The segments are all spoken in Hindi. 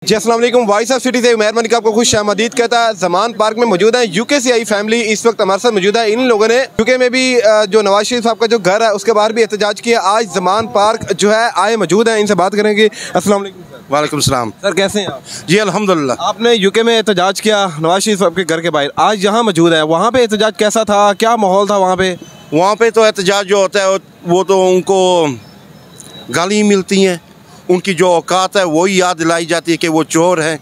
जी अस्सलाम वालेकुम। वॉइस ऑफ सिटी से उमैर मलिक आपको खुश आमदीद कहता है। ज़मान पार्क में मौजूद है। यूके से आई फैमिली इस वक्त हमारे साथ मौजूद है। इन लोगों ने यूके में भी जो नवाज शरीफ साहब का जो घर है उसके बाहर भी एहतजाज किया। आज ज़मान पार्क जो है आए मौजूद है, इनसे बात करेंगे। अस्सलाम वालेकुम सर। वालेकुम सलाम सर कैसे हैं आप? जी अल्हम्दुलिल्लाह। आपने यूके में एहतजाज किया नवाज शरीफ साहब के घर के बाहर, आज यहाँ मौजूद है, वहाँ पे एहतजाज कैसा था, क्या माहौल था वहाँ पे? वहाँ पे तो एहतजाज जो होता है वो तो उनको गाली मिलती हैं, उनकी जो औकात है वही याद दिलाई जाती है कि वो चोर हैं।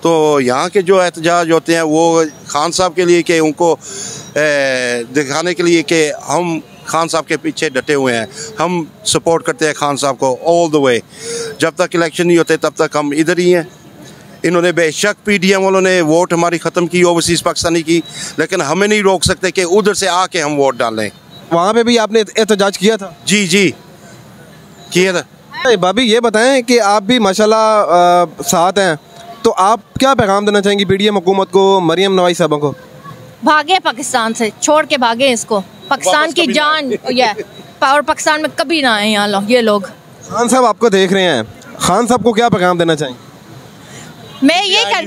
तो यहाँ के जो एहतजाज होते हैं वो खान साहब के लिए कि उनको दिखाने के लिए कि हम खान साहब के पीछे डटे हुए हैं, हम सपोर्ट करते हैं खान साहब को ऑल द वे। जब तक इलेक्शन नहीं होते तब तक हम इधर ही हैं। इन्होंने बेशक पीडीएम वालों ने वोट हमारी ख़त्म की, ओवरसीज़ पाकिस्तानी की, लेकिन हमें नहीं रोक सकते कि उधर से आके हम वोट डालें। वहाँ पे भी आपने एहतजाज किया था? जी जी किया था। भाभी ये बताएं कि आप भी माशाल्लाह साथ हैं, तो आप क्या पैगाम देना चाहेंगी पीडीएम हुकूमत को, मरियम नवाज साहबा को? भागे पाकिस्तान से, छोड़ के भागे इसको, पाकिस्तान की जान और पाकिस्तान में कभी ना आए यहाँ ये लोग। खान साहब आपको देख रहे हैं, खान साहब को क्या पैगाम देना चाहेंगे? मैं ये कर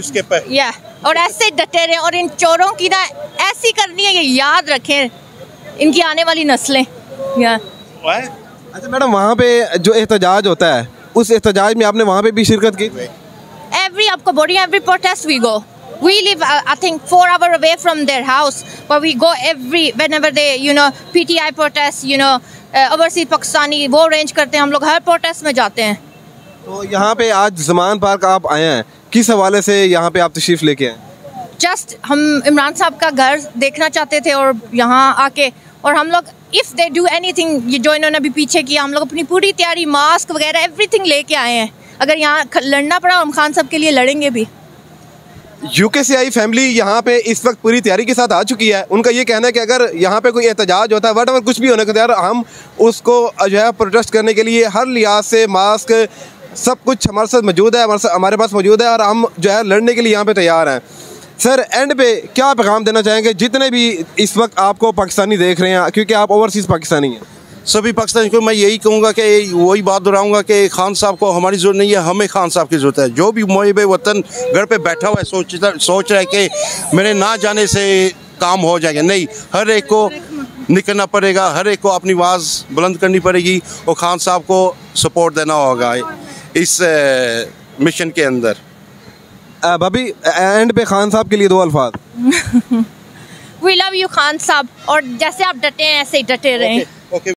और ऐसे डटे रहे और इन चोरों की ना ऐसी करनी है, ये याद रखें इनकी आने वाली नस्लें। अच्छा मैडम, वहाँ पे जो एहतजाज होता है उस एहतजाज में आपने वहाँ पे भी शिरकत की? आपको बोल रही है, every protest we go. We live I think 4 hours away from their house, but we go whenever they PTI protest, overseas Pakistani वो अरेंज करते हैं, हम लोग हर प्रोटेस्ट में जाते हैं। तो यहाँ पे आज ज़मान पार्क आप आए हैं, किस हवाले से यहाँ पे आप तशरीफ लेके आए? जस्ट हम इमरान साहब का घर देखना चाहते थे और यहाँ आके, और हम लोग इफ़ दे डू एनीथिंग, ये जो इन्होंने अभी पीछे किया, हम लोग अपनी पूरी तैयारी, मास्क वगैरह एवरीथिंग लेके आए हैं। अगर यहाँ लड़ना पड़ा हम खान साहब के लिए लड़ेंगे भी। यूके से आई फैमिली यहाँ पे इस वक्त पूरी तैयारी के साथ आ चुकी है। उनका ये कहना है कि अगर यहाँ पे कोई एहतजाज होता है, वट कुछ भी होने का तैयार, हम उसको जो है प्रोटेस्ट करने के लिए हर लिहाज से मास्क सब कुछ हमारे साथ मौजूद है, हमारे पास मौजूद है, और हम जो है लड़ने के लिए यहाँ पे तैयार हैं। सर एंड पे क्या पैगाम देना चाहेंगे जितने भी इस वक्त आपको पाकिस्तानी देख रहे हैं, क्योंकि आप ओवरसीज़ पाकिस्तानी हैं? सभी पाकिस्तानी को मैं यही कहूँगा कि वही बात दोहराऊँगा कि खान साहब को हमारी ज़रूरत नहीं है, हमें खान साहब की ज़रूरत है। जो भी मुहिब वतन घर पे बैठा हुआ है सोच रहा है कि मेरे ना जाने से काम हो जाएगा, नहीं, हर एक को निकलना पड़ेगा, हर एक को अपनी आवाज़ बुलंद करनी पड़ेगी और खान साहब को सपोर्ट देना होगा इस मिशन के अंदर। भाभी एंड पे खान साहब के लिए 2 अल्फाज। वी लव यू खान साहब, और जैसे आप डटे हैं ऐसे ही डटे रहें।